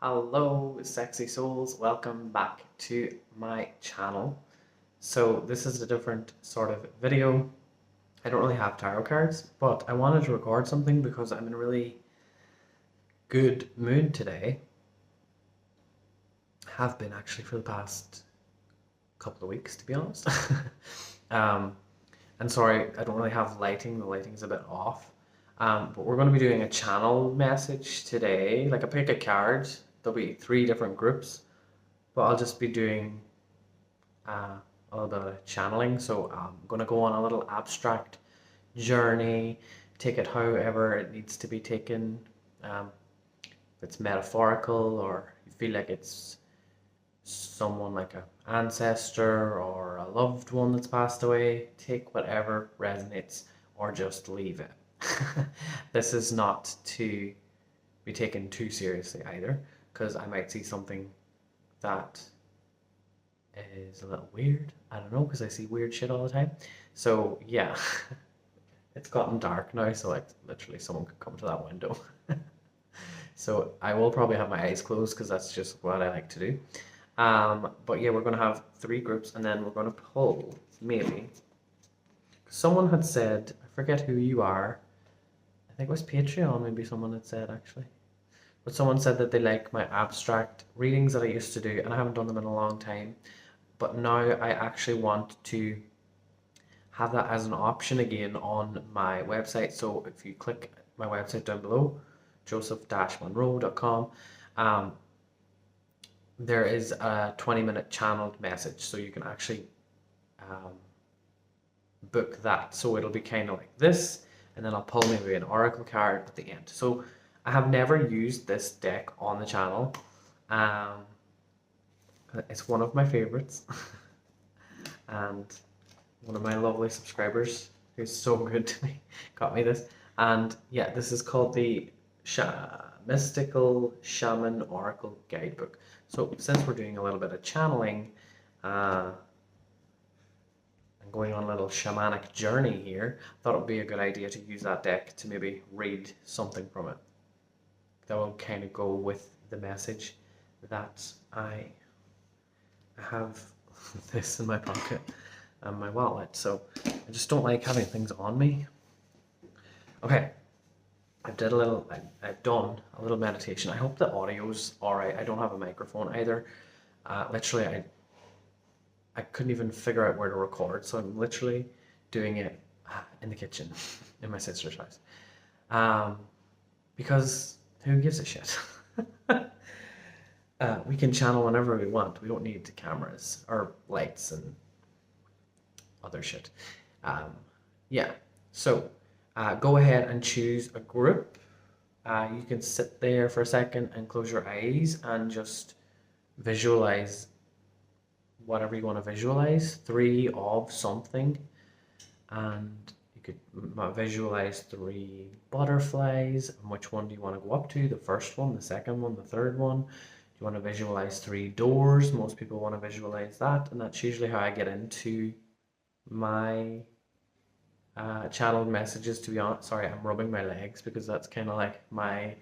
Hello, sexy souls. Welcome back to my channel. So this is a different sort of video. I don't really have tarot cards, but I wanted to record something because I'm in a really good mood today. Have been actually for the past couple of weeks, to be honest. And sorry, I don't really have lighting. The lighting's a bit off. But we're going to be doing a channel message today. Like I pick a card. There'll be 3 different groups, but I'll just be doing a little bit of channeling. So I'm going to go on a little abstract journey, take it however it needs to be taken. If it's metaphorical or you feel like it's someone like an ancestor or a loved one that's passed away, take whatever resonates or just leave it. This is not to be taken too seriously either, because I might see something that is a little weird. I don't know, because I see weird shit all the time. So yeah, it's gotten dark now, so like literally someone could come to that window. So I will probably have my eyes closed because that's just what I like to do. But yeah, we're going to have 3 groups and then we're going to pull, maybe. Someone had said, I forget who you are, I think it was Patreon, maybe someone had said actually. But someone said that they like my abstract readings that I used to do, and I haven't done them in a long time. But now I actually want to have that as an option again on my website. So if you click my website down below, joseph-monroe.com, there is a 20-minute channeled message, so you can actually book that. So it'll be kind of like this, and then I'll pull maybe an oracle card at the end. So I have never used this deck on the channel. It's one of my favorites. And one of my lovely subscribers who's so good to me got me this. And yeah, this is called the Mystical Shaman Oracle Guidebook. So since we're doing a little bit of channeling and going on a little shamanic journey here, I thought it would be a good idea to use that deck to maybe read something from it that will kind of go with the message that I have this in my pocket and my wallet. So I just don't like having things on me. Okay. I've done a little meditation. I hope the audio's alright. I don't have a microphone either. Literally, I couldn't even figure out where to record, so I'm literally doing it in the kitchen in my sister's house. Because who gives a shit? We can channel whenever we want. We don't need cameras or lights and other shit. Yeah, so go ahead and choose a group. You can sit there for a second and close your eyes and just visualize whatever you want to visualize. 3 of something. And you could visualize 3 butterflies. And which one do you want to go up to? The first one, the second one, the third one? Do you want to visualize 3 doors? Most people want to visualize that. And that's usually how I get into my channeled messages, to be honest. Sorry, I'm rubbing my legs because that's kind of like my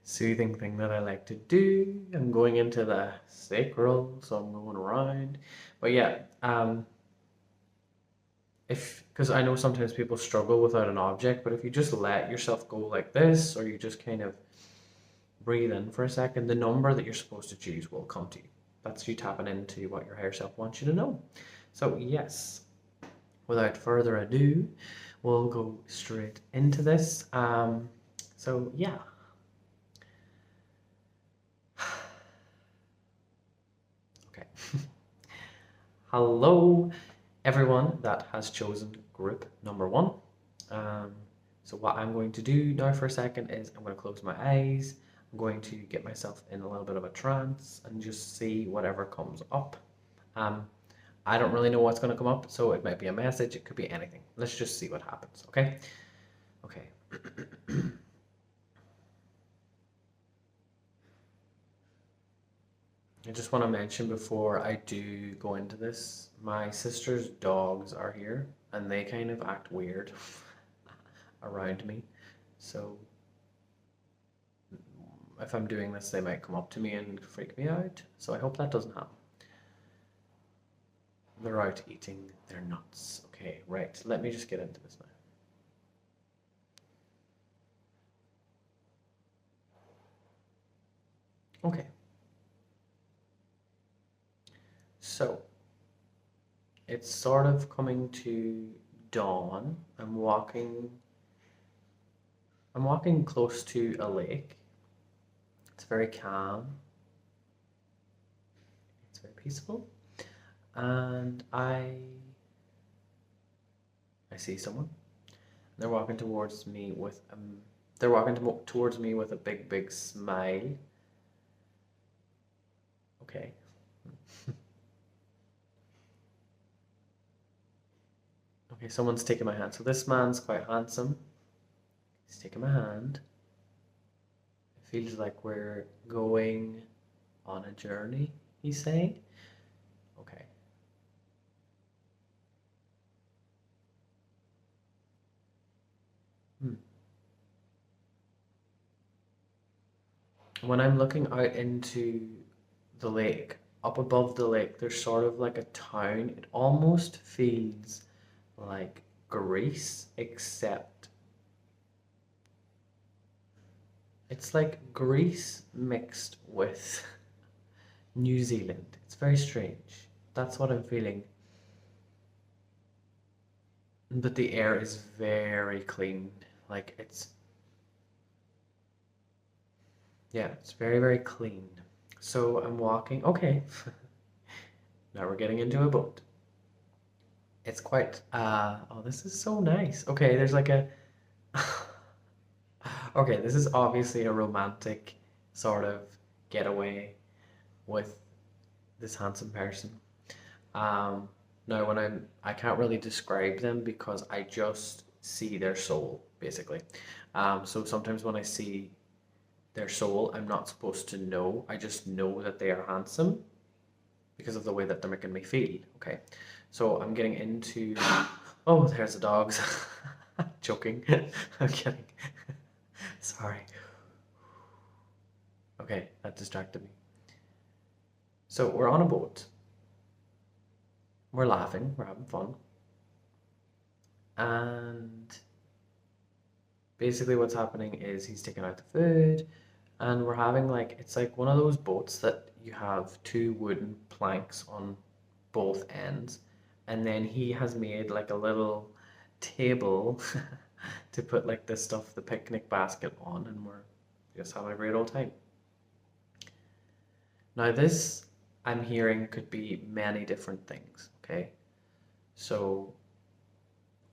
soothing thing that I like to do. I'm going into the sacral, so I'm going around. But yeah, because I know sometimes people struggle without an object, but if you just let yourself go like this, or you just kind of breathe in for a second, the number that you're supposed to choose will come to you. That's you tapping into what your higher self wants you to know. So yes, without further ado, we'll go straight into this. So yeah. Okay. Hello, everyone that has chosen group number 1. So what I'm going to do now for a second is I'm going to close my eyes. I'm going to get myself in a little bit of a trance and just see whatever comes up. I don't really know what's going to come up, so it might be a message, it could be anything. Let's just see what happens, okay? Okay. I just want to mention before I do go into this, my sister's dogs are here, and they kind of act weird around me, so if I'm doing this, they might come up to me and freak me out. So I hope that doesn't happen. They're out eating their nuts. Okay, right. Let me just get into this now. Okay. So it's sort of coming to dawn. I'm walking close to a lake. It's very calm. It's very peaceful. And I see someone. They're walking towards me with towards me with a big smile. Okay. Okay, someone's taking my hand. So this man's quite handsome. He's taking my hand. It feels like we're going on a journey, he's saying. Okay. When I'm looking out into the lake, up above the lake, there's sort of like a town. It almost feels like Greece, except it's like Greece mixed with New Zealand. It's very strange. That's what I'm feeling. But the air is very clean. Like it's very clean. So I'm walking. Okay. Now we're getting into a boat. It's quite, oh, this is so nice. Okay, there's like a, okay, this is obviously a romantic sort of getaway with this handsome person. Um, Now I can't really describe them because I just see their soul, basically. So sometimes when I see their soul, I'm not supposed to know. I just know that they are handsome because of the way that they're making me feel. Okay, so I'm getting into. Oh, there's the dogs. Joking. I'm kidding. Sorry. Okay, that distracted me. So we're on a boat. We're laughing. We're having fun. And basically, what's happening is he's taking out the food, and we're having like it's like one of those boats that you have two wooden planks on both ends, and then he has made like a little table to put like this stuff, the picnic basket on, and we're just having a great old time. Now, this I'm hearing could be many different things, okay? So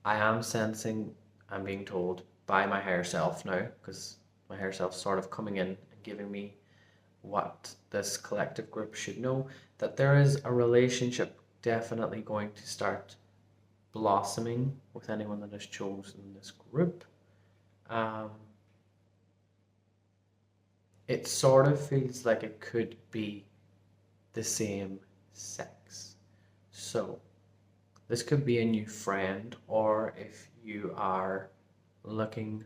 I am sensing, I'm being told by my higher self now, because my higher self's sort of coming in and giving me what this collective group should know, that there is a relationship definitely going to start blossoming with anyone that has chosen this group. Um, it sort of feels like it could be the same sex. So this could be a new friend, or if you are looking.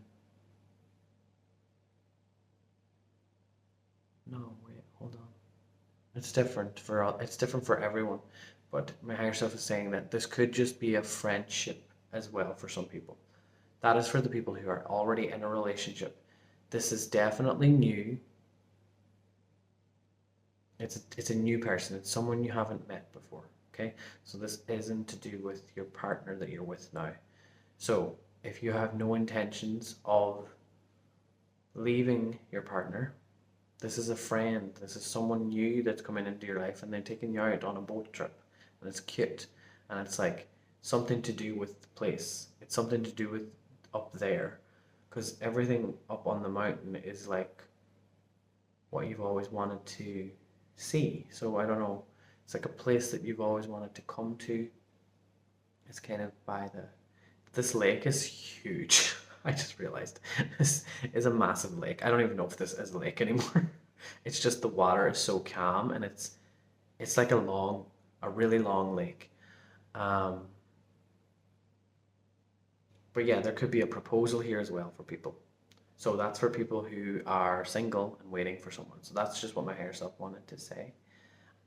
No, wait, hold on. It's different for everyone. But my higher self is saying that this could just be a friendship as well for some people. That is for the people who are already in a relationship. This is definitely new. It's a new person. It's someone you haven't met before. Okay, so this isn't to do with your partner that you're with now. So if you have no intentions of leaving your partner, this is a friend. This is someone new that's coming into your life, and they're taking you out on a boat trip, and it's cute, and it's like something to do with the place. It's something to do with up there, because everything up on the mountain is like what you've always wanted to see. So I don't know. It's like a place that you've always wanted to come to. It's kind of by the. This lake is huge. I just realized this is a massive lake. I don't even know if this is a lake anymore. It's just the water is so calm, and it's like a really long lake. Um, but yeah, there could be a proposal here as well for people. So that's for people who are single and waiting for someone. So that's just what my higher self wanted to say.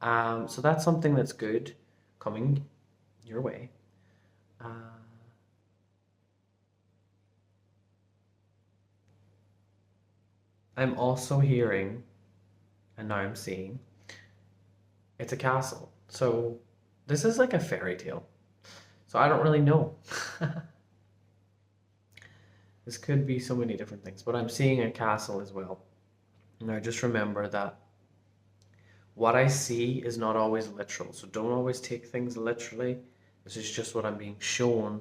So that's something that's good coming your way. Uh, I'm also hearing, and now I'm seeing, it's a castle. So this is like a fairy tale. So I don't really know. This could be so many different things, but I'm seeing a castle as well. Now just remember that what I see is not always literal. So don't always take things literally. This is just what I'm being shown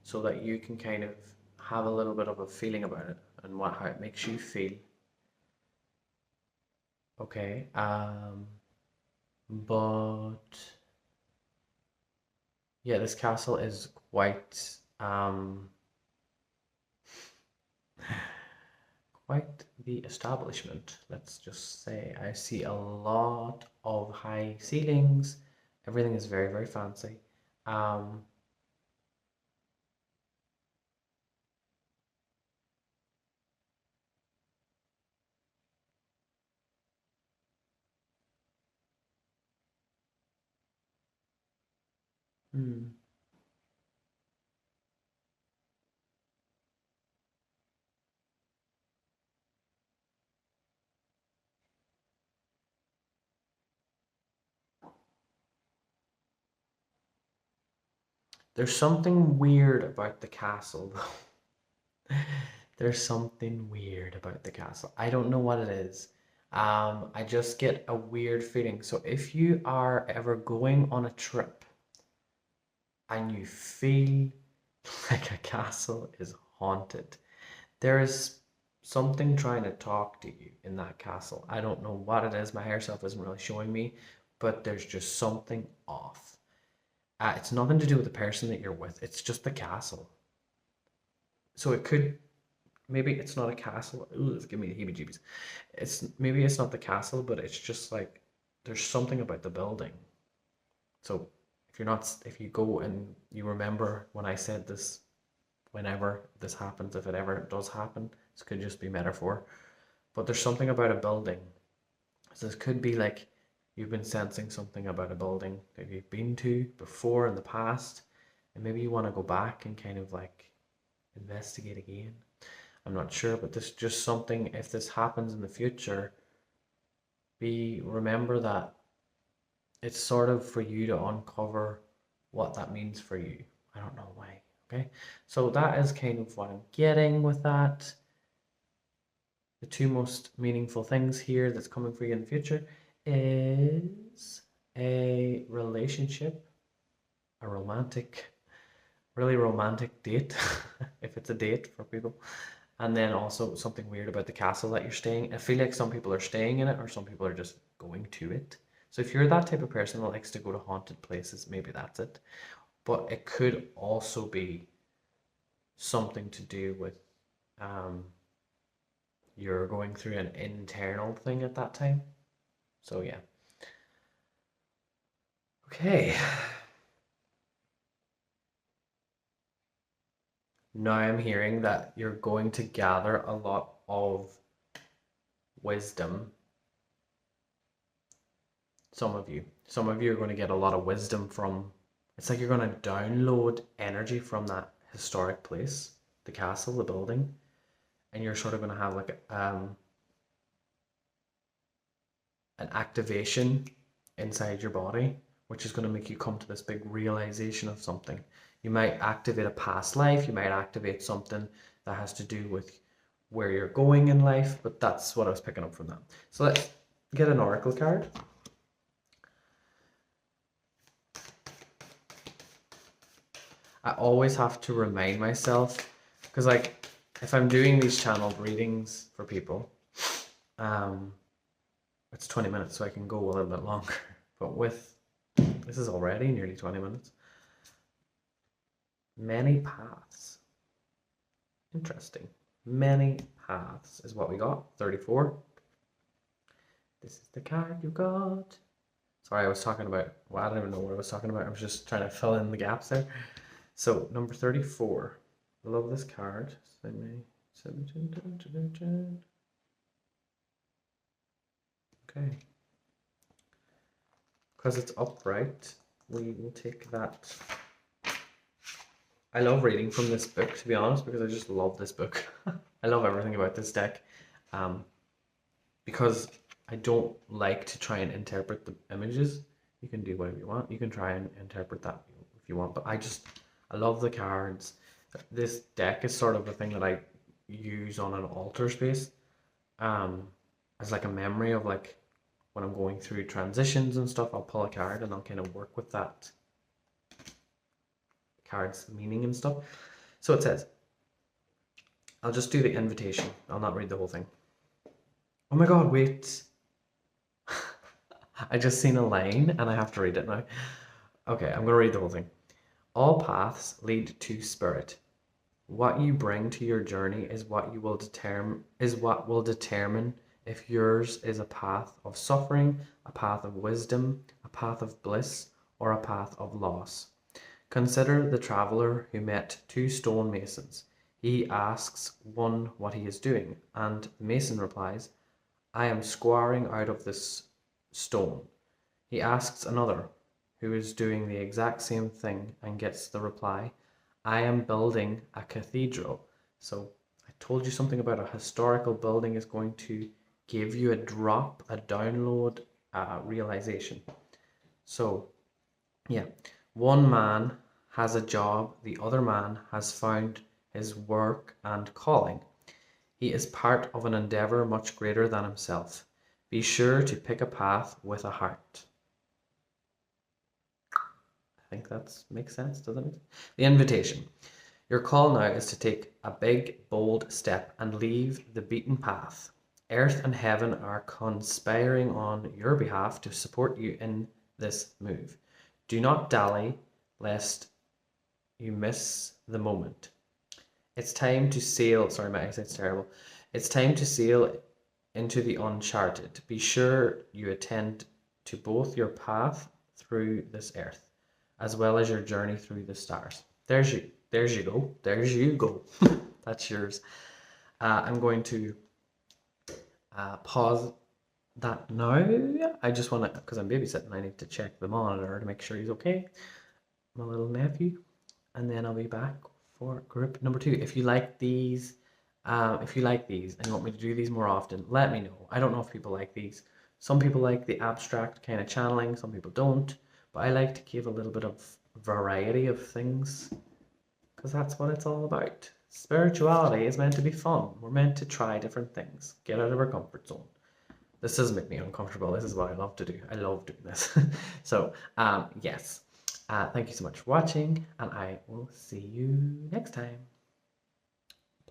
so that you can kind of have a little bit of a feeling about it and how it makes you feel. Okay. But yeah, this castle is quite the establishment, let's just say. I see a lot of high ceilings. Everything is very, very fancy. Um, hmm. There's something weird about the castle, though. There's something weird about the castle. I don't know what it is. I just get a weird feeling. So if you are ever going on a trip and you feel like a castle is haunted, there is something trying to talk to you in that castle. I don't know what it is. My higher self isn't really showing me, but there's just something off. It's nothing to do with the person that you're with. It's just the castle. So it could, maybe it's not a castle. Ooh, it's giving me the heebie-jeebies. Maybe it's not the castle, but it's just like there's something about the building. So if you go and you remember when I said this, whenever this happens, if it ever does happen, this could just be metaphor. But there's something about a building. So this could be like you've been sensing something about a building that you've been to before in the past, and maybe you want to go back and kind of like investigate again. I'm not sure, but this is just something, if this happens in the future, remember that it's sort of for you to uncover what that means for you. I don't know why. Okay, so that is kind of what I'm getting with that. The two most meaningful things here that's coming for you in the future is a relationship, a really romantic date, if it's a date for people. And then also something weird about the castle that you're staying. I feel like some people are staying in it or some people are just going to it. So if you're that type of person that likes to go to haunted places, maybe that's it. But it could also be something to do with um, you're going through an internal thing at that time. So yeah. Okay. Now I'm hearing that you're going to gather a lot of wisdom. Some of you. Some of you are going to get a lot of wisdom from, it's like you're going to download energy from that historic place, the castle, the building, and you're sort of going to have like an activation inside your body, which is going to make you come to this big realization of something. You might activate a past life, you might activate something that has to do with where you're going in life, but that's what I was picking up from that. So let's get an oracle card. I always have to remind myself, because like if I'm doing these channeled readings for people, it's 20 minutes, so I can go a little bit longer. But this is already nearly 20 minutes. Many paths. Interesting. Many paths is what we got. 34. This is the card you got. Sorry, I was talking about, well, I don't even know what I was talking about. I was just trying to fill in the gaps there. So, number 34. I love this card. Okay. Because it's upright, we will take that. I love reading from this book, to be honest, because I just love this book. I love everything about this deck. Because I don't like to try and interpret the images. You can do whatever you want. You can try and interpret that if you want, but I love the cards. This deck is sort of a thing that I use on an altar space, as like a memory of like when I'm going through transitions and stuff. I'll pull a card and I'll kind of work with that card's meaning and stuff. So it says, I'll just do the invitation. I'll not read the whole thing. Oh my god, wait. I just seen a line and I have to read it now. Okay, I'm gonna read the whole thing. All paths lead to spirit. What you bring to your journey is what will determine if yours is a path of suffering, a path of wisdom, a path of bliss, or a path of loss. Consider the traveler who met two stonemasons. He asks one what he is doing, and the mason replies, I am squaring out of this stone. He asks another, who is doing the exact same thing, and gets the reply, I am building a cathedral. So I told you something about a historical building is going to give you a drop, a download, realization. So yeah, one man has a job, the other man has found his work and calling. He is part of an endeavor much greater than himself. Be sure to pick a path with a heart. I think that makes sense, doesn't it? The invitation. Your call now is to take a big, bold step and leave the beaten path. Earth and heaven are conspiring on your behalf to support you in this move. Do not dally, lest you miss the moment. It's time to sail. Sorry, my eyesight's terrible. It's time to sail into the uncharted. Be sure you attend to both your path through this earth, as well as your journey through the stars. There's you go. There's you go. That's yours. I'm going to pause that now. I just want to, because I'm babysitting, I need to check the monitor to make sure he's okay. My little nephew. And then I'll be back for group number 2. If you like these, and you want me to do these more often, let me know. I don't know if people like these. Some people like the abstract kind of channeling, some people don't. But I like to give a little bit of variety of things, because that's what it's all about. Spirituality is meant to be fun. We're meant to try different things, get out of our comfort zone. This does make me uncomfortable. This is what I love to do. I love doing this. So, yes. Thank you so much for watching, and I will see you next time.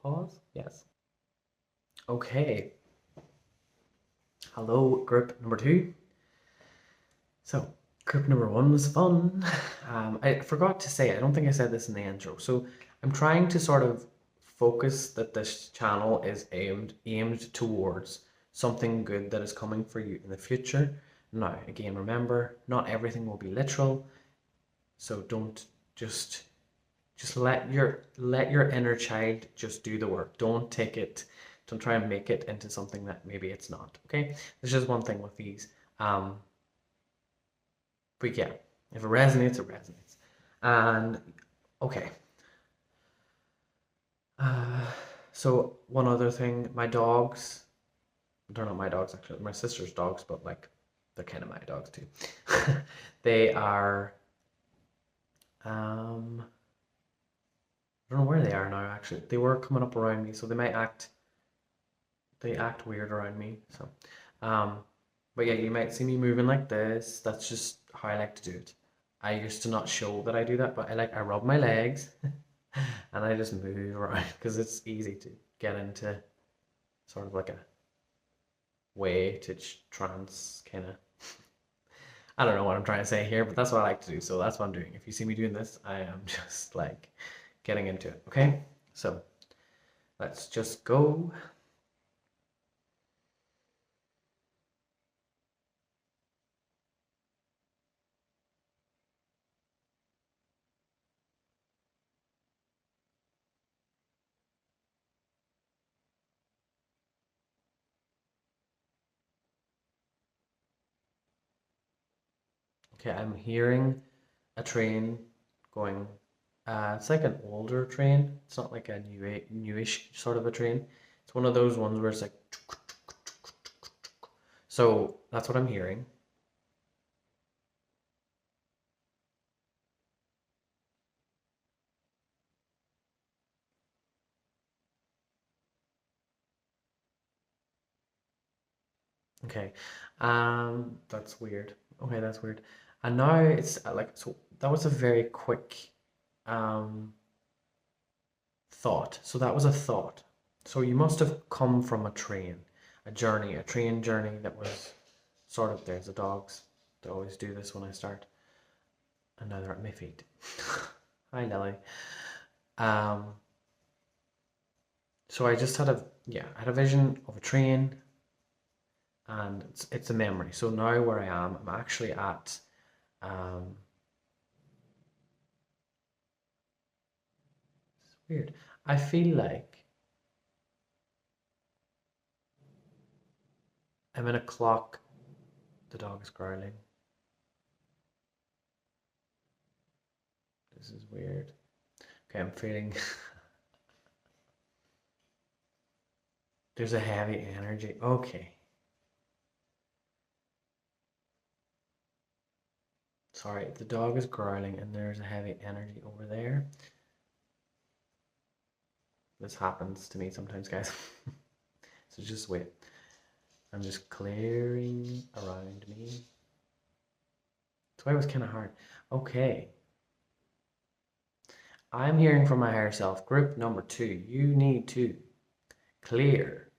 Pause. Yes. Okay. Hello, group number 2. So, group number 1 was fun. I forgot to say, I don't think I said this in the intro. So, I'm trying to sort of focus that this channel is aimed towards something good that is coming for you in the future. Now, again, remember, not everything will be literal. So don't just let your inner child just do the work. Don't try and make it into something that maybe it's not. Okay, there's just one thing with these. But yeah, if it resonates, it resonates. And okay. So one other thing, my dogs. They're not my dogs actually. My sister's dogs, but like they're kind of my dogs too. They are. I don't know where they are now actually. They were coming up around me, so they act weird around me. So but yeah, you might see me moving like this. That's just how I like to do it. I used to not show that I do that, but I rub my legs and I just move around because it's easy to get into sort of like a way to trance kind of. I don't know what I'm trying to say here, but that's what I like to do. So that's what I'm doing. If you see me doing this, I am just like getting into it. Okay, so let's just go. Okay, I'm hearing a train going. It's like an older train. It's not like a newish sort of a train. It's one of those ones where it's like. So that's what I'm hearing. Okay, that's weird. Okay, that's weird. And now it's like so. That was a very quick um thought. So that was a thought. So you must have come from a train, a journey, a train journey that was sort of. There's the dogs. They always do this when I start, and now they're at my feet. Hi, Lily. Um, so I just had a yeah, I had a vision of a train, and it's a memory. So now where I am, I'm actually at um, it's weird. I feel like I'm in a clock. The dog is growling. This is weird. Okay, I'm feeling there's a heavy energy. Okay. Sorry, the dog is growling and there's a heavy energy over there. This happens to me sometimes, guys. So just wait. I'm just clearing around me. That's why it was kind of hard. Okay. I'm hearing from my higher self. Group number 2. You need to clear.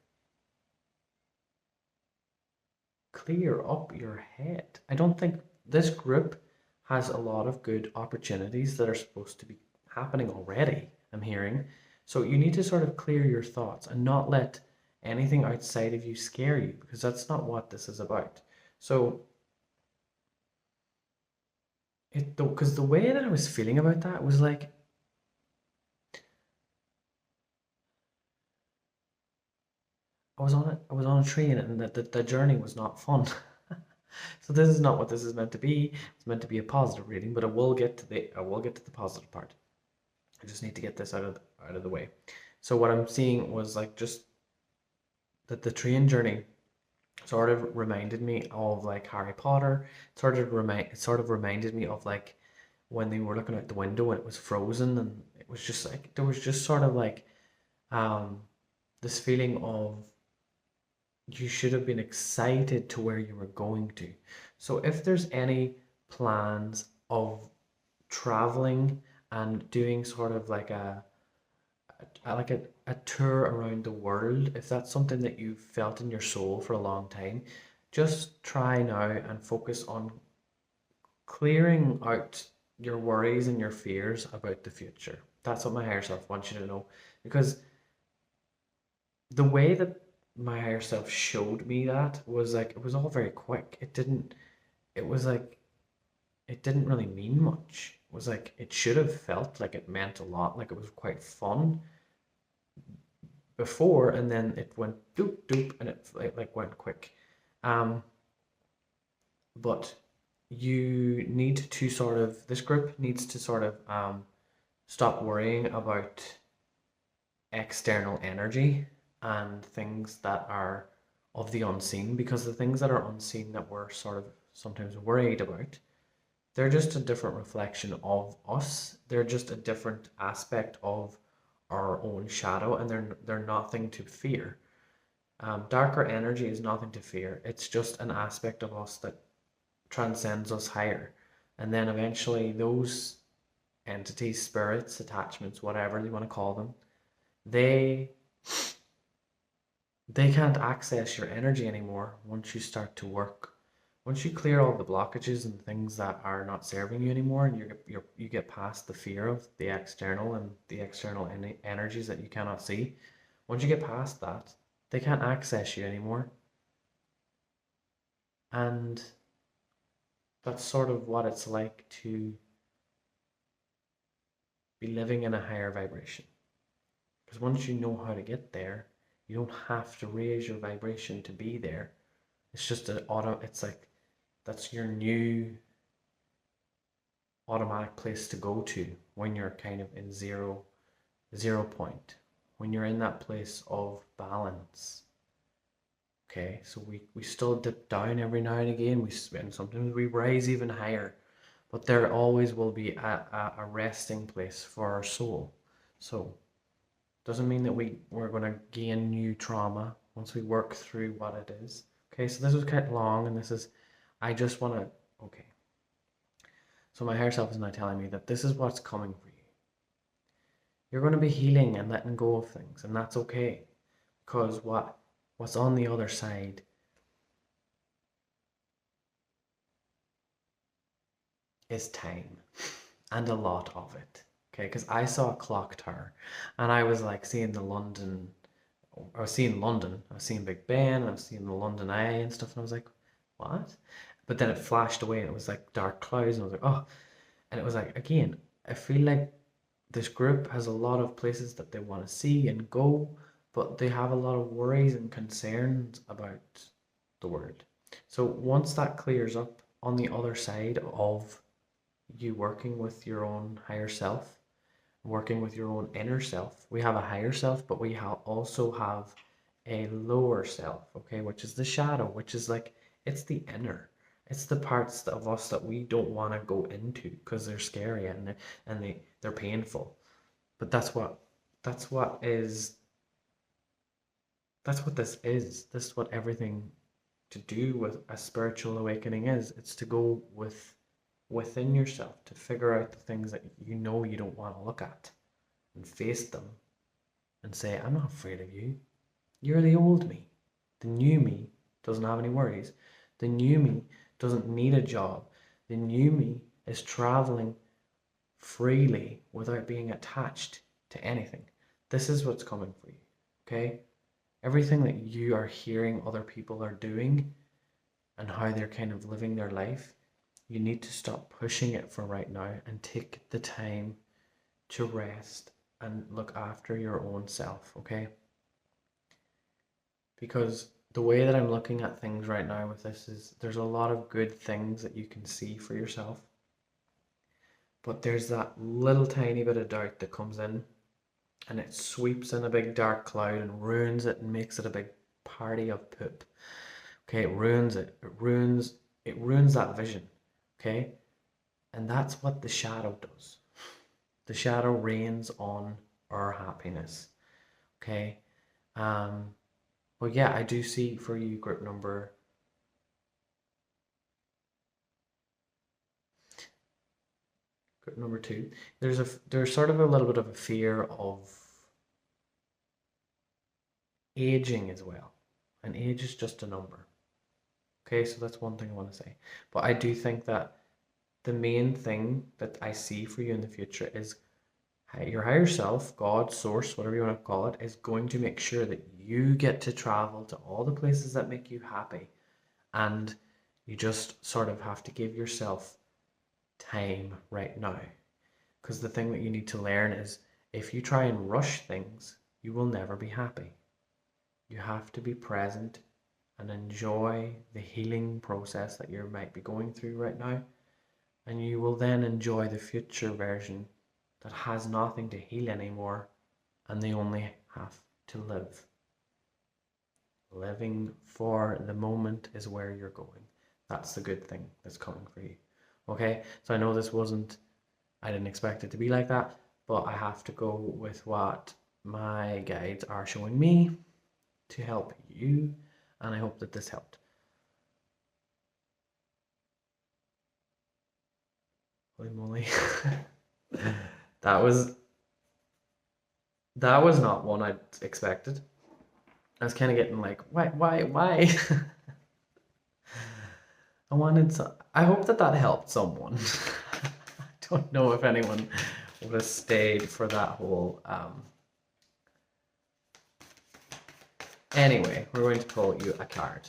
Clear up your head. I don't think this group has a lot of good opportunities that are supposed to be happening already, I'm hearing. So you need to sort of clear your thoughts and not let anything outside of you scare you, because that's not what this is about. So because the way that I was feeling about that was like I was on a train and the journey was not fun. So this is not what this is meant to be. It's meant to be a positive reading, but I will get to the positive part. I just need to get this out of the way. So what I'm seeing was like just that the train journey sort of reminded me of like Harry Potter. It sort of reminded me of like when they were looking out the window and it was frozen, and it was just like there was just sort of like um this feeling of you should have been excited to where you were going to. So if there's any plans of traveling and doing sort of like a tour around the world, if that's something that you've felt in your soul for a long time, just try now and focus on clearing out your worries and your fears about the future. That's what my higher self wants you to know. Because the way that my higher self showed me that was like it was all very quick. It was like it didn't really mean much. It was like it should have felt like it meant a lot, like it was quite fun before, and then it went doop doop and it like went quick. Um, but you need to sort of this group needs to sort of stop worrying about external energy and things that are of the unseen, because the things that are unseen that we're sort of sometimes worried about, they're just a different reflection of us. They're just a different aspect of our own shadow, and they're nothing to fear. Darker energy is nothing to fear. It's just an aspect of us that transcends us higher. And then eventually those entities, spirits, attachments, whatever you want to call them, they they can't access your energy anymore once you start to work. Once you clear all the blockages and things that are not serving you anymore, and you get past the fear of the external and the external energies that you cannot see. Once you get past that, they can't access you anymore, and that's sort of what it's like to be living in a higher vibration. Because once you know how to get there, you don't have to raise your vibration to be there. It's just an auto. It's like that's your new. automatic place to go to when you're kind of in zero point, when you're in that place of balance. Okay, so we still dip down every now and again, and sometimes we rise even higher, but there always will be a resting place for our soul. So doesn't mean that we're going to gain new trauma once we work through what it is. Okay, so this was quite long, and this is, I just want to, okay. So my higher self is now telling me that this is what's coming for you. You're going to be healing and letting go of things, and that's okay, because what's on the other side is time, and a lot of it. Okay, because I saw a clock tower, and I was like seeing I was seeing Big Ben, I was seeing the London Eye and stuff, and I was like, what? But then it flashed away, and it was like dark clouds, and I was like, oh. And it was like, again, I feel like this group has a lot of places that they want to see and go, but they have a lot of worries and concerns about the word. So once that clears up on the other side of you working with your own higher self, working with your own inner self, we have a higher self, but we also have a lower self, okay, which is the shadow, which is like, it's the inner. It's the parts of us that we don't want to go into because they're scary and they're painful. But that's what this is. This is what everything to do with a spiritual awakening is. It's to go within yourself, to figure out the things that you know you don't want to look at and face them and say, I'm not afraid of you. You're the old me. The new me doesn't have any worries. The new me doesn't need a job. The new me is traveling freely without being attached to anything. This is what's coming for you, okay? Everything that you are hearing other people are doing and how they're kind of living their life, you need to stop pushing it for right now and take the time to rest and look after your own self, okay? Because the way that I'm looking at things right now with this is there's a lot of good things that you can see for yourself. But there's that little tiny bit of doubt that comes in and it sweeps in a big dark cloud and ruins it and makes it a big party of poop. Okay, it ruins it. It ruins that vision. Okay? And that's what the shadow does. The shadow reigns on our happiness. Okay? But yeah, I do see for you group number two. There's sort of a little bit of a fear of aging as well. And age is just a number. Okay, so that's one thing I want to say. But I do think that the main thing that I see for you in the future is your higher self, God, source, whatever you want to call it, is going to make sure that you get to travel to all the places that make you happy. And you just sort of have to give yourself time right now. Because the thing that you need to learn is if you try and rush things, you will never be happy. You have to be present and enjoy the healing process that you might be going through right now. And you will then enjoy the future version that has nothing to heal anymore and they only have to live. Living for the moment is where you're going. That's the good thing that's coming for you. Okay, so I know I didn't expect it to be like that, but I have to go with what my guides are showing me to help you, and I hope that this helped. Holy moly. That was not one I'd expected. I was kind of getting like, why? I hope that helped someone. I don't know if anyone would have stayed for that whole, Anyway, we're going to pull you a card.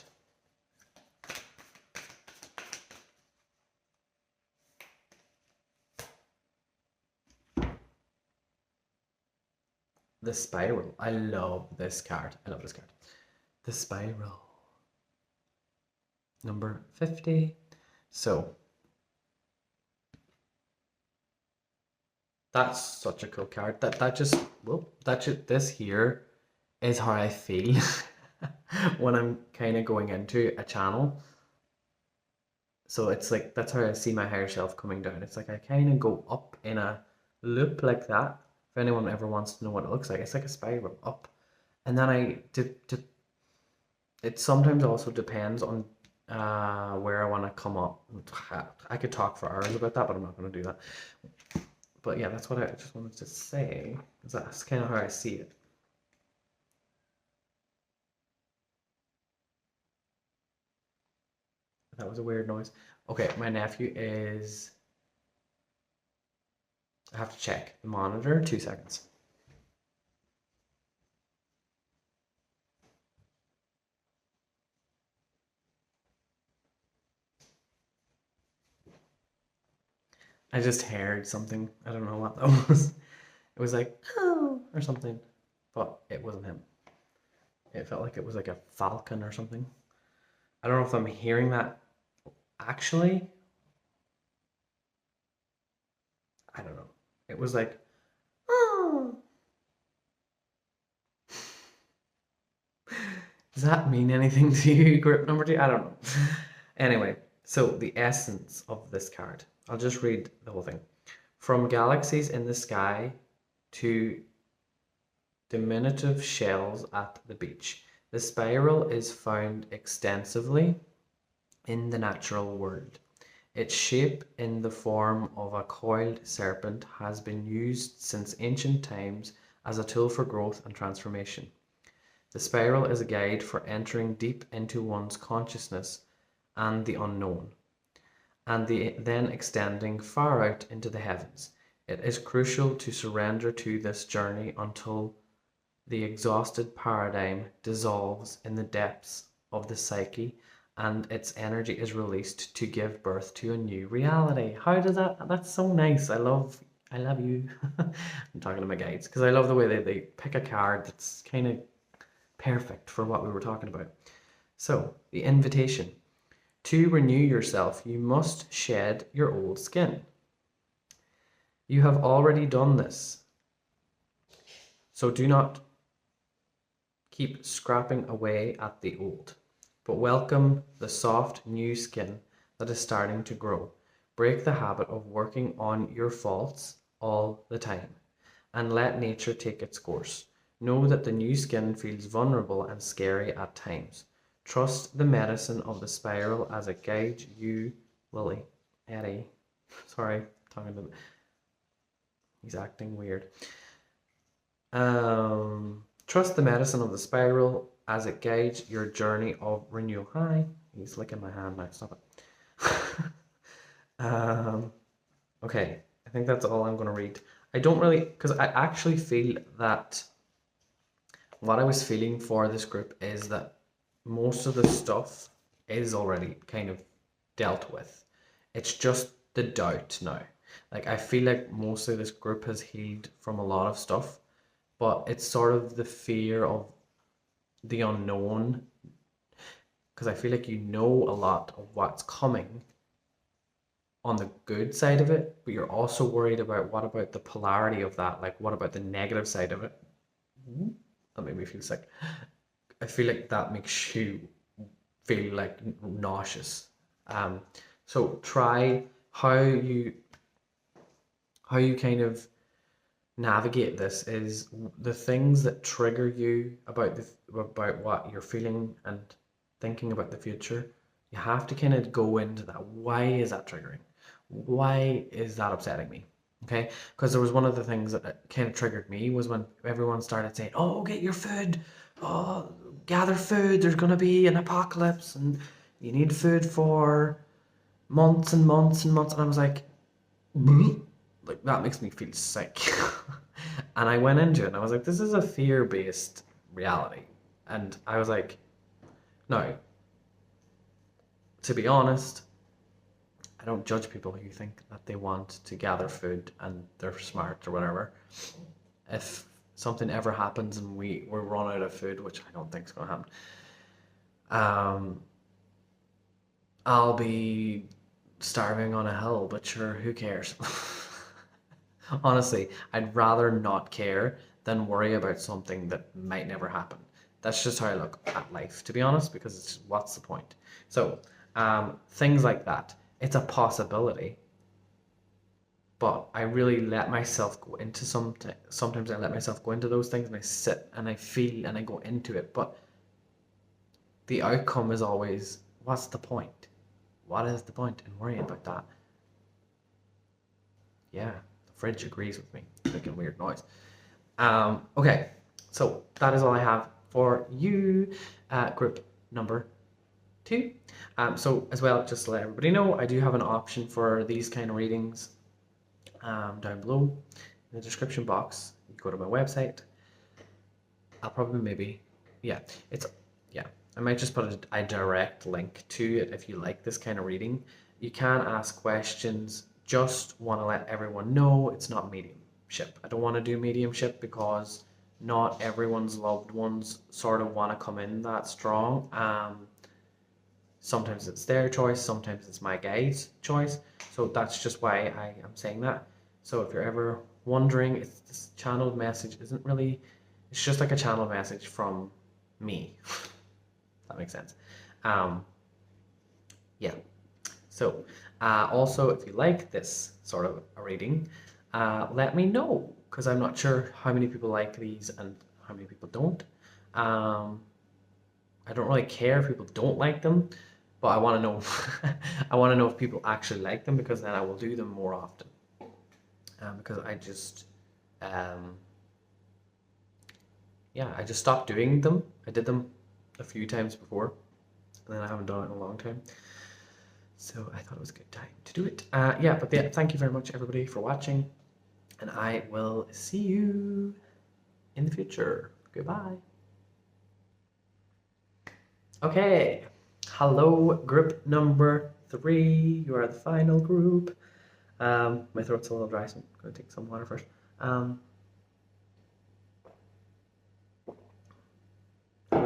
The Spiral. I love this card. The Spiral. Number 50. So, That's such a cool card. This here is how I feel when I'm kind of going into a channel. So it's like that's how I see my higher self coming down. It's like I kind of go up in a loop like that. If anyone ever wants to know what it looks like, it's like a spiral up, and then it sometimes also depends on where I want to come up. I could talk for hours about that, but I'm not going to do that. But yeah, that's what I just wanted to say. That's kind of how I see it. That was a weird noise. Okay, my nephew is. I have to check the monitor. 2 seconds. I just heard something. I don't know what that was. It was like, oh, or something, but it wasn't him. It felt like it was like a falcon or something. I don't know if I'm hearing that actually. I don't know. It was like, oh. Does that mean anything to you, group number 2? I don't know. Anyway, so the essence of this card. I'll just read the whole thing. From galaxies in the sky to diminutive shells at the beach, the spiral is found extensively in the natural world. Its shape in the form of a coiled serpent has been used since ancient times as a tool for growth and transformation. The spiral is a guide for entering deep into one's consciousness and the unknown, and then extending far out into the heavens. It is crucial to surrender to this journey until the exhausted paradigm dissolves in the depths of the psyche and its energy is released to give birth to a new reality. How does that's so nice. I love you. I'm talking to my guides because I love the way they pick a card that's kind of perfect for what we were talking about. So, the invitation. To renew yourself, you must shed your old skin. You have already done this. So do not keep scrapping away at the old, but welcome the soft new skin that is starting to grow. Break the habit of working on your faults all the time and let nature take its course. Know that the new skin feels vulnerable and scary at times. Trust the medicine of the spiral as it guides you, Eddie. Sorry, talking to. He's acting weird. Trust the medicine of the spiral as it guides your journey of renewal. Hi, he's licking my hand now. Stop it. Okay, I think that's all I'm going to read. I don't really, because I actually feel that what I was feeling for this group is that most of the stuff is already kind of dealt with. It's just the doubt now. Like, I feel like most of this group has healed from a lot of stuff, but it's sort of the fear of the unknown. Because I feel like you know a lot of what's coming on the good side of it, but you're also worried about what about the polarity of that? Like, what about the negative side of it? That made me feel sick. I feel like that makes you feel like nauseous. So try how you kind of navigate this is the things that trigger you about what you're feeling and thinking about the future. You have to kind of go into that. Why is that triggering? Why is that upsetting me? Okay, because there was one of the things that kind of triggered me was when everyone started saying, "Oh, get your food. Oh, gather food. There's gonna be an apocalypse, and you need food for months and months and months." And I was like, "Bleh." Like that makes me feel sick. And I went into it and I was like, "This is a fear-based reality." And I was like, "No. To be honest, I don't judge people who think that they want to gather food and they're smart or whatever. If something ever happens and we're run out of food, which I don't think is going to happen, I'll be starving on a hill, but sure, who cares?" Honestly, I'd rather not care than worry about something that might never happen. That's just how I look at life, to be honest, because it's what's the point? So, things like that. It's a possibility, but I really let myself go into sometimes I let myself go into those things and I sit and I feel and I go into it, but the outcome is always, what's the point? What is the point in worrying about that? Yeah, the fridge agrees with me. It's making weird noise. Okay, so that is all I have for you, group number 2. So as well, just to let everybody know, I do have an option for these kind of readings down below in the description box. You go to my website. I'll probably yeah, I might just put a direct link to it if you like this kind of reading. You can ask questions. Just want to let everyone know it's not mediumship. I don't want to do mediumship because not everyone's loved ones sort of want to come in that strong. Sometimes it's their choice, sometimes it's my guide's choice. So that's just why I am saying that. So if you're ever wondering if this channeled message isn't really, it's just like a channel message from me. That makes sense. Yeah. So also, if you like this sort of a reading, let me know, because I'm not sure how many people like these and how many people don't. I don't really care if people don't like them, but I want to know. I want to know if people actually like them, because then I will do them more often. Because I just, yeah, I just stopped doing them. I did them a few times before, and then I haven't done it in a long time. So I thought it was a good time to do it. Yeah, but yeah, thank you very much, everybody, for watching, and I will see you in the future. Goodbye. Okay, hello, group number 3. You are the final group. My throat's a little dry, so I'm going to take some water first. I'll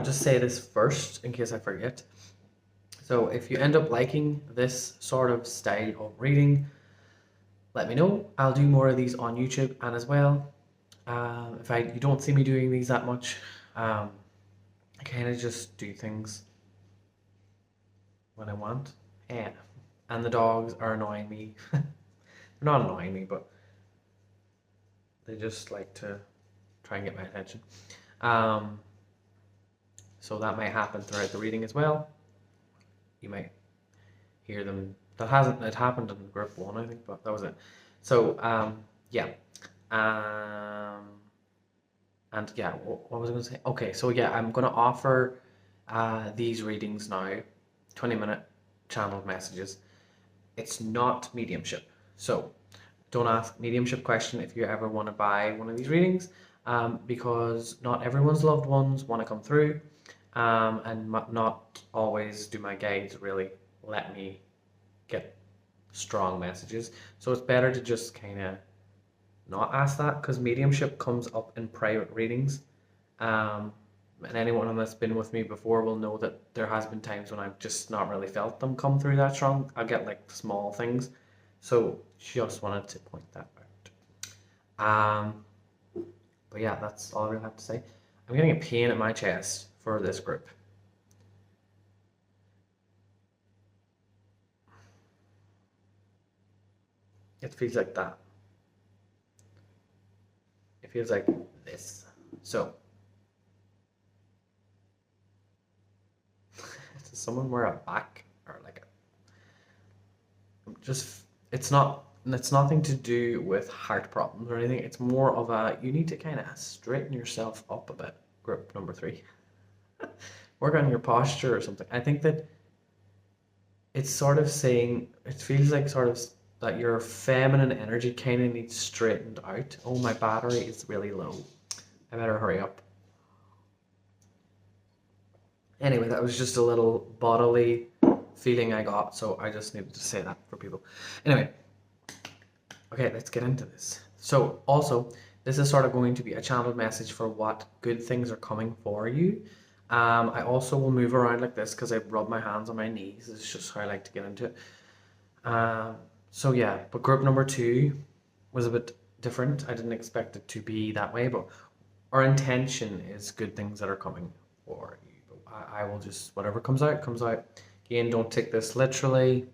just say this first in case I forget. So if you end up liking this sort of style of reading, let me know. I'll do more of these on YouTube, and as well, if you don't see me doing these that much, I kind of just do things when I want. Yeah. And the dogs are annoying me. They're not annoying me, but they just like to try and get my attention. So that might happen throughout the reading as well. You might hear them. It happened in group 1, I think, but that was it. So, yeah. And yeah, what was I going to say? Okay, so yeah, I'm going to offer these readings now, 20-minute channeled messages. It's not mediumship. So don't ask mediumship question if you ever want to buy one of these readings, because not everyone's loved ones want to come through, and not always do my guides really let me get strong messages. So it's better to just kind of not ask that, because mediumship comes up in private readings. And anyone that's been with me before will know that there has been times when I've just not really felt them come through that strong. I'll get like small things. So just wanted to point that out. But yeah, that's all I really have to say. I'm getting a pain in my chest for this group. It feels like that. It feels like this. So does someone wear a back or like it's nothing to do with heart problems or anything. It's more of a, you need to kind of straighten yourself up a bit, group number 3. Work on your posture or something. I think that it's sort of saying, it feels like sort of that your feminine energy kind of needs straightened out. Oh, my battery is really low. I better hurry up. Anyway, that was just a little bodily feeling I got, so I just needed to say that for people. Anyway, okay, let's get into this. So also, this is sort of going to be a channeled message for what good things are coming for you. I also will move around like this because I rub my hands on my knees. It's just how I like to get into it. So yeah, but group number 2 was a bit different. I didn't expect it to be that way, but our intention is good things that are coming for you. I will just, whatever comes out, comes out. Again, don't take this literally.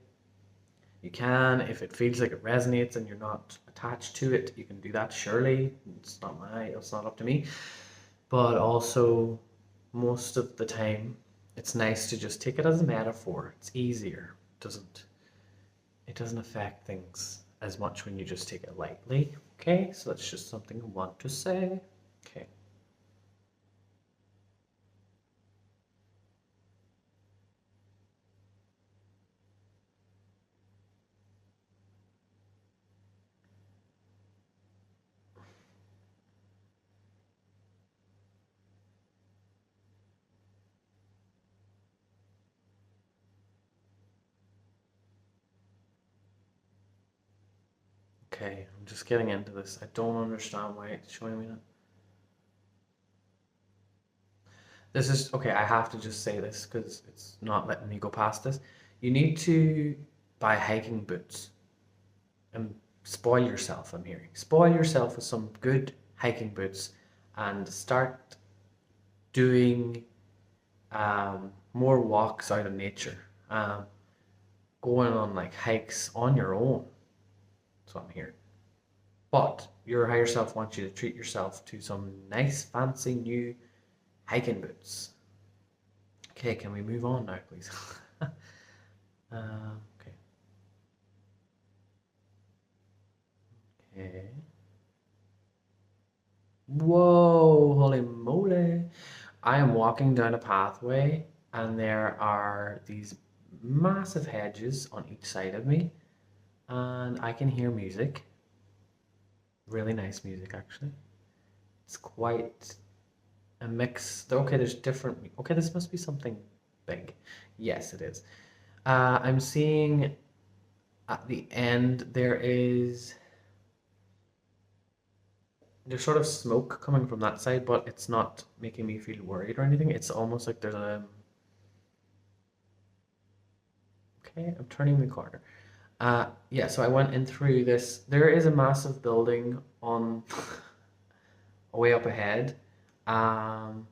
You can, if it feels like it resonates and you're not attached to it, you can do that, surely. It's not up to me. But also, most of the time, it's nice to just take it as a metaphor. It's easier. It doesn't affect things as much when you just take it lightly. Okay, so that's just something I want to say. Okay. Okay, I'm just getting into this. I don't understand why it's showing me that. This is okay. I have to just say this because it's not letting me go past this. You need to buy hiking boots and spoil yourself. I'm hearing spoil yourself with some good hiking boots and start doing more walks out in nature. Going on like hikes on your own. That's what I'm hearing. But your higher self wants you to treat yourself to some nice, fancy new hiking boots. Okay, can we move on now, please? Okay. Okay. Whoa, holy moly. I am walking down a pathway and there are these massive hedges on each side of me and I can hear music. Really nice music, actually. It's quite a mix. Okay, there's different. Okay, this must be something big. Yes, it is. I'm seeing at the end there's sort of smoke coming from that side, but it's not making me feel worried or anything. It's almost like there's a. Okay, I'm turning the corner. Yeah, so I went in through this. There is a massive building on way up ahead. Um,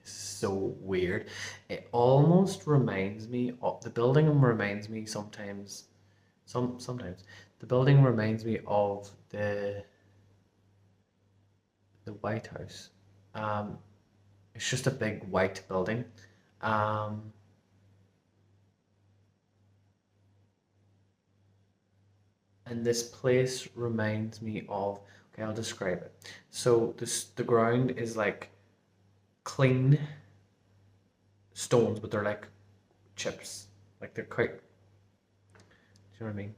so weird. It almost reminds me of the building reminds me sometimes sometimes the building reminds me of the White House. Um, it's just a big white building. Um, and this place reminds me of, okay, I'll describe it. So the ground is like clean stones, but they're like chips. Like they're quite, do you know what I mean?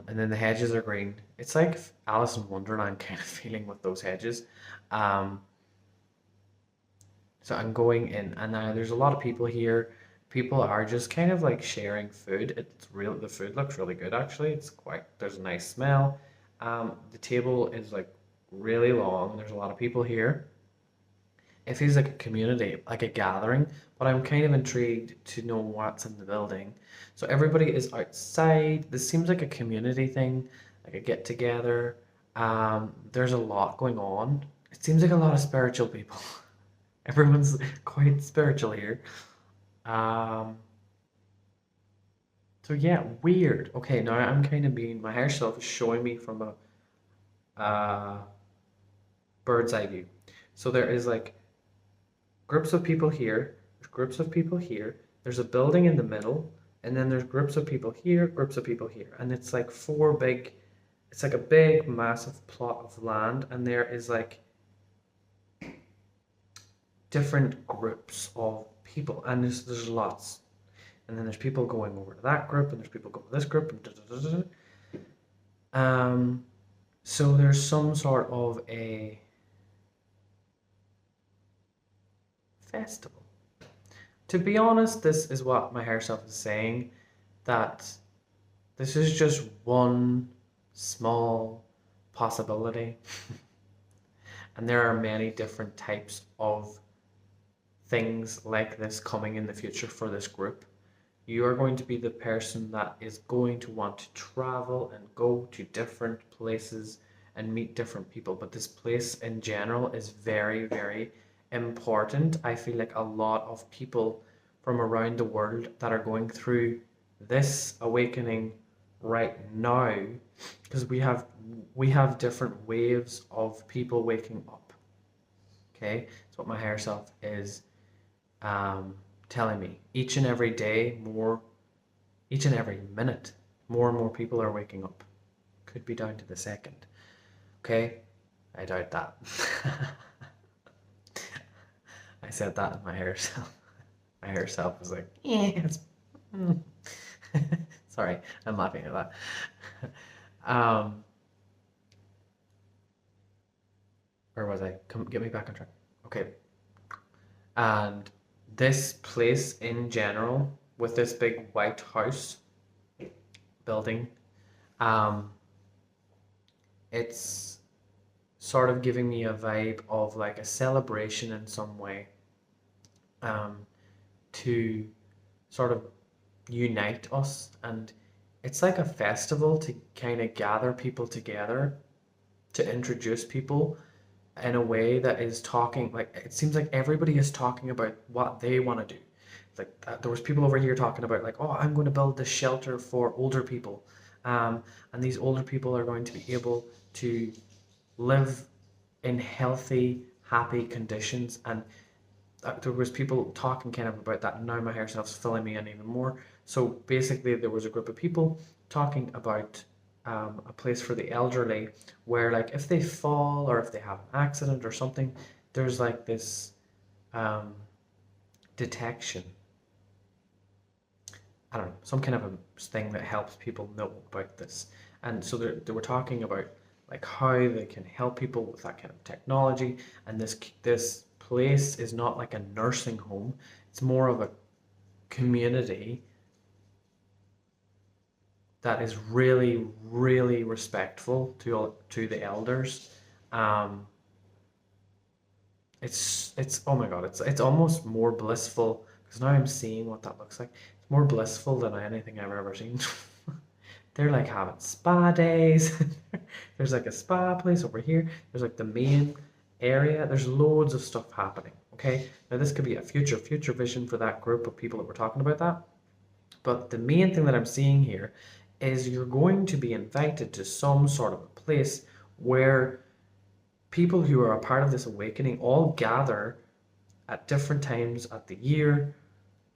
And then the hedges are green. It's like Alice in Wonderland kind of feeling with those hedges. Um, so I'm going in, and now there's a lot of people here. People are just kind of like sharing food. It's real. The food looks really good actually. There's a nice smell. The table is like really long. There's a lot of people here. It feels like a community, like a gathering, but I'm kind of intrigued to know what's in the building. So everybody is outside. This seems like a community thing, like a get together. There's a lot going on. It seems like a lot of spiritual people. Everyone's quite spiritual here. Um, so yeah, weird. Okay, now I'm kind of being, my higher self is showing me from a bird's eye view. So there is like groups of people here, there's groups of people here, there's a building in the middle, and then there's groups of people here, groups of people here. And it's like it's like a big, massive plot of land, and there is like different groups of people, and there's lots. And then there's people going over to that group, and there's people going to this group, and da, da, da, da. So there's some sort of a festival. To be honest, this is what my higher self is saying, that this is just one small possibility. And there are many different types of things like this coming in the future for this group. You are going to be the person that is going to want to travel and go to different places and meet different people. But this place in general is very, very important. I feel like a lot of people from around the world that are going through this awakening right now, because we have different waves of people waking up. Okay, that's what my higher self is telling me. Each and every day, each and every minute, more and more people are waking up. Could be down to the second. Okay, I doubt that. I said that in my higher self. My higher self was like, it's. Sorry, I'm laughing at that. Where was I? Come get me back on track. Okay. And this place in general, with this big white house building, um, it's sort of giving me a vibe of like a celebration in some way, um, to sort of unite us. And it's like a festival to kind of gather people together, to introduce people in a way that is talking, like it seems like everybody is talking about what they want to do. Like there was people over here talking about like, oh, I'm going to build this shelter for older people, and these older people are going to be able to live in healthy, happy conditions. And there was people talking kind of about that. Now my hair self's filling me in even more. So basically, there was a group of people talking about a place for the elderly, where like if they fall or if they have an accident or something, there's like this um, detection. I don't know, some kind of a thing that helps people know about this. And so they were talking about like how they can help people with that kind of technology. And this place is not like a nursing home; it's more of a community that is really, really respectful to the elders. Um, it's oh my God, it's almost more blissful because now I'm seeing what that looks like. It's more blissful than anything I've ever seen. They're like having spa days. There's like a spa place over here. There's like the main area. There's loads of stuff happening. Okay, now this could be a future vision for that group of people that were talking about that. But the main thing that I'm seeing here is you're going to be invited to some sort of a place where people who are a part of this awakening all gather at different times at the year.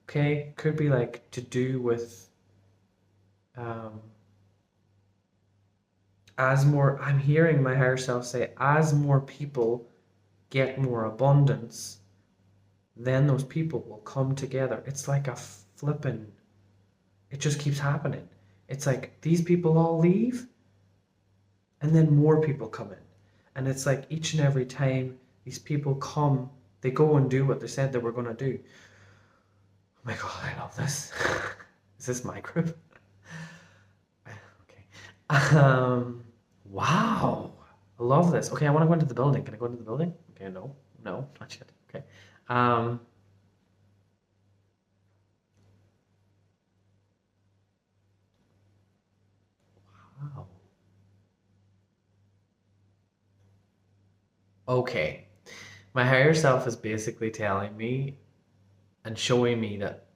Okay, could be like to do with um, I'm hearing my higher self say, as more people get more abundance, then those people will come together. It's like a flippin', it just keeps happening. It's like these people all leave and then more people come in. And it's like each and every time these people come, they go and do what they said they were going to do. Oh my God, I love this. Is this my group? Okay. Wow. I love this. Okay, I want to go into the building. Can I go into the building? Okay, no, not yet. Okay. Wow. Okay. My higher self is basically telling me and showing me that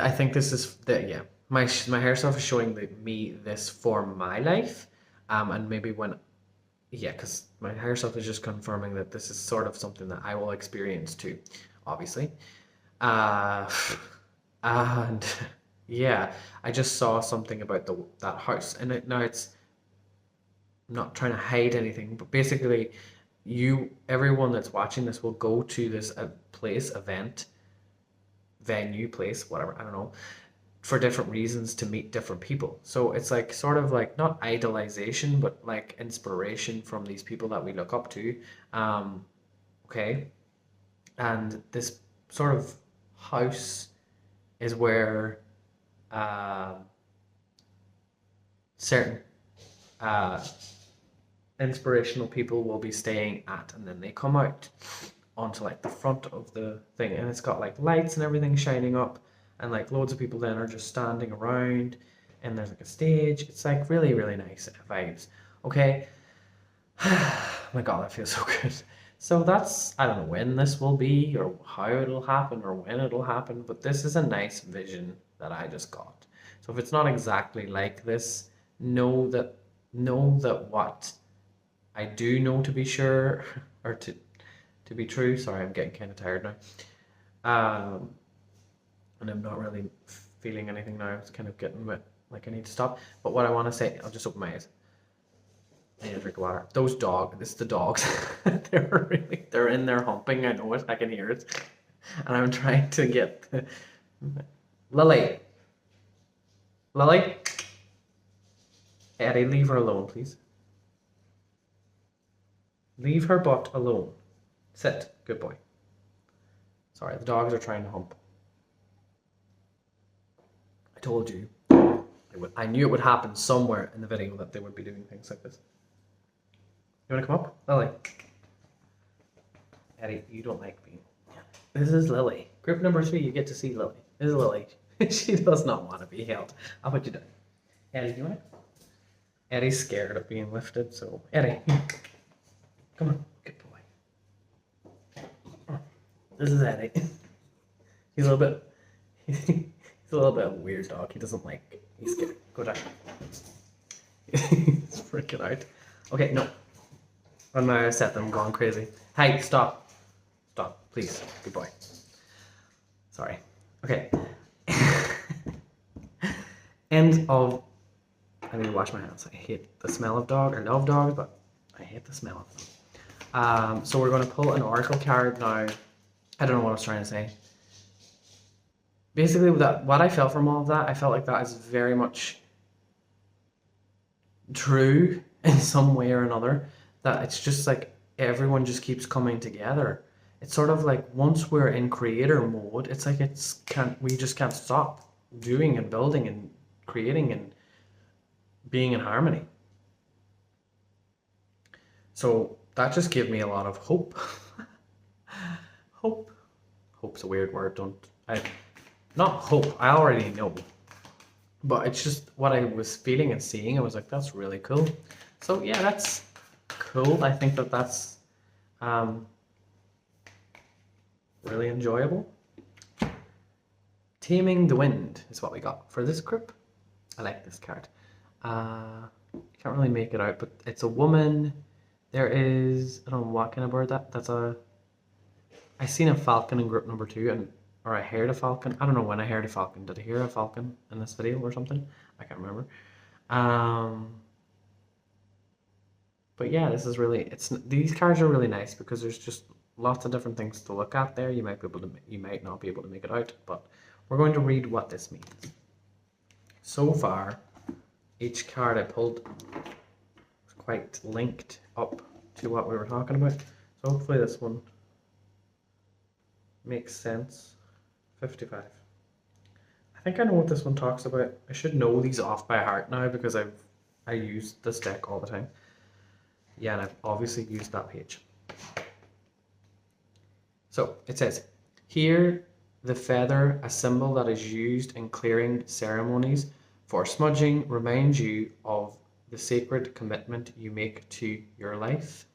I think this is that, yeah. My higher self is showing me this for my life, and maybe when, yeah, because my higher self is just confirming that this is sort of something that I will experience too, obviously. Uh, and yeah, I just saw something about the that house, and now it's I'm not trying to hide anything, but basically, everyone that's watching this will go to this event, venue, place, whatever, I don't know, for different reasons to meet different people. So it's like sort of like not idolization, but like inspiration from these people that we look up to. Um, okay. And this sort of house is where uh, certain uh, inspirational people will be staying at, and then they come out. onto like the front of the thing, and it's got like lights and everything shining up, and like loads of people then are just standing around, and there's like a stage. It's like really, really nice vibes. Okay. My God, that feels so good. So that's, I don't know when this will be or how it'll happen or when it'll happen, but this is a nice vision that I just got. So if it's not exactly like this, know that what I do know to be sure or to be true. Sorry, I'm getting kind of tired now. Um, and I'm not really feeling anything now. It's kind of getting a bit like I need to stop. But what I want to say, I'll just open my eyes. I need to drink water. Those dogs, it's the dogs. They're in there humping. I know it. I can hear it. And I'm trying to get Lily. Lily? Eddie, leave her alone, please. Leave her butt alone. Sit. Good boy. Sorry, the dogs are trying to hump. I told you. I knew it would happen somewhere in the video that they would be doing things like this. You want to come up? Lily. Eddie, you don't like me. This is Lily. Group number 3, you get to see Lily. This is Lily. She does not want to be held. I'll put you down. Eddie, you want it? Eddie's scared of being lifted, so Eddie, come on, good boy. This is Eddie. He's a little bit of a weird dog. He doesn't like. He's scared. Go down. He's freaking out. Okay, no. I'm gonna set them going crazy. Hey, stop. Stop, please. Good boy. Sorry. Okay. End of. I need to wash my hands. I hate the smell of dog. I love dogs, but I hate the smell of them. So we're going to pull an oracle card now. I don't know what I was trying to say. Basically, what I felt from all of that, I felt like that is very much true in some way or another. That it's just like everyone just keeps coming together. It's sort of like once we're in creator mode, it's like we just can't stop doing and building and creating and being in harmony. So that just gave me a lot of hope. Hope. Hope's a weird word. Not hope. I already know. But it's just what I was feeling and seeing. I was like, that's really cool. So yeah, that's cool. I think that's really enjoyable. Taming the Wind is what we got for this group. I like this card. Can't really make it out, but it's a woman. There is, I don't know what kind of bird that's a. I seen a falcon in group number 2, or I heard a falcon. I don't know when I heard a falcon. Did I hear a falcon in this video or something? I can't remember. But yeah, this is really. These cards are really nice because there's just lots of different things to look at there. You might not be able to make it out, but we're going to read what this means. So far, each card I pulled is quite linked up to what we were talking about. So hopefully this one makes sense. 55. I think I know what this one talks about. I should know these off by heart now because I use this deck all the time. Yeah, and I've obviously used that page. So it says, here the feather, a symbol that is used in clearing ceremonies for smudging, reminds you of the sacred commitment you make to your life.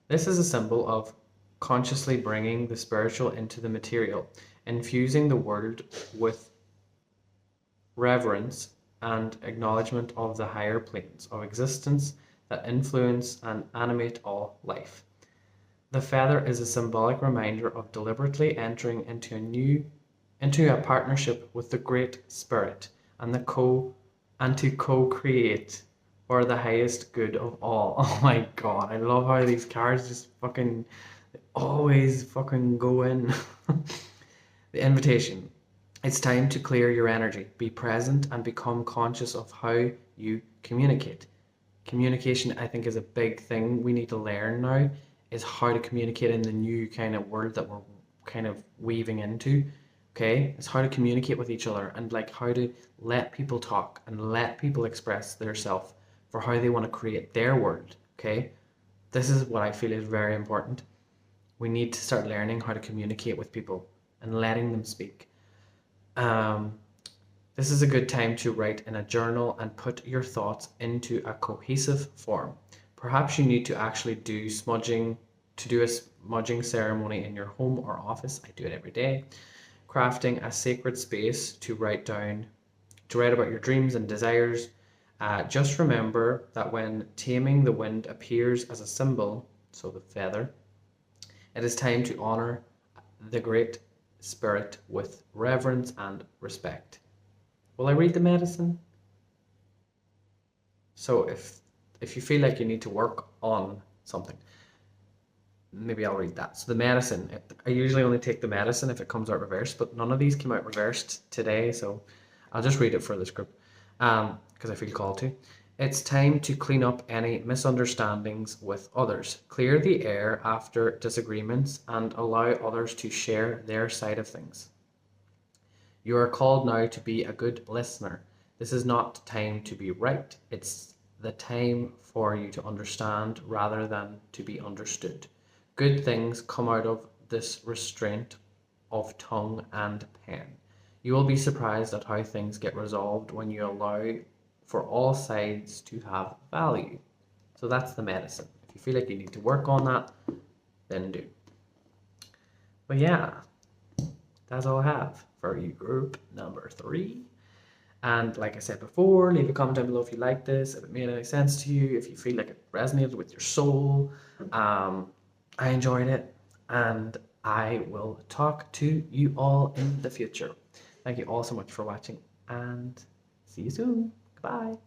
This is a symbol of consciously bringing the spiritual into the material, infusing the world with reverence and acknowledgement of the higher planes of existence that influence and animate all life. The feather is a symbolic reminder of deliberately entering into a partnership with the Great Spirit and to co-create for the highest good of all. Oh my God, I love how these cards just fucking always fucking go in. The invitation. It's time to clear your energy, be present, and become conscious of how you communicate. Communication, I think, is a big thing we need to learn now, is how to communicate in the new kind of world that we're kind of weaving into. Okay, it's how to communicate with each other and like how to let people talk and let people express their self for how they want to create their world. Okay, this is what I feel is very important. We need to start learning how to communicate with people and letting them speak. This is a good time to write in a journal and put your thoughts into a cohesive form. Perhaps you need to actually do a smudging ceremony in your home or office. I do it every day. Crafting a sacred space to write about your dreams and desires. Just remember that when taming the wind appears as a symbol, so the feather, it is time to honor the Great Spirit with reverence and respect. Will I read the medicine? So if you feel like you need to work on something, maybe I'll read that. So the medicine, I usually only take the medicine if it comes out reversed, but none of these came out reversed today, so I'll just read it for this group because I feel called to. It's time to clean up any misunderstandings with others. Clear the air after disagreements and allow others to share their side of things. You are called now to be a good listener. This is not time to be right. It's the time for you to understand rather than to be understood. Good things come out of this restraint of tongue and pen. You will be surprised at how things get resolved when you allow for all sides to have value. So that's the medicine. If you feel like you need to work on that, then do. But yeah, that's all I have for you, group number 3. And like I said before, leave a comment down below if you like this, if it made any sense to you, if you feel like it resonated with your soul. I enjoyed it, and I will talk to you all in the future. Thank you all so much for watching, and see you soon. Goodbye.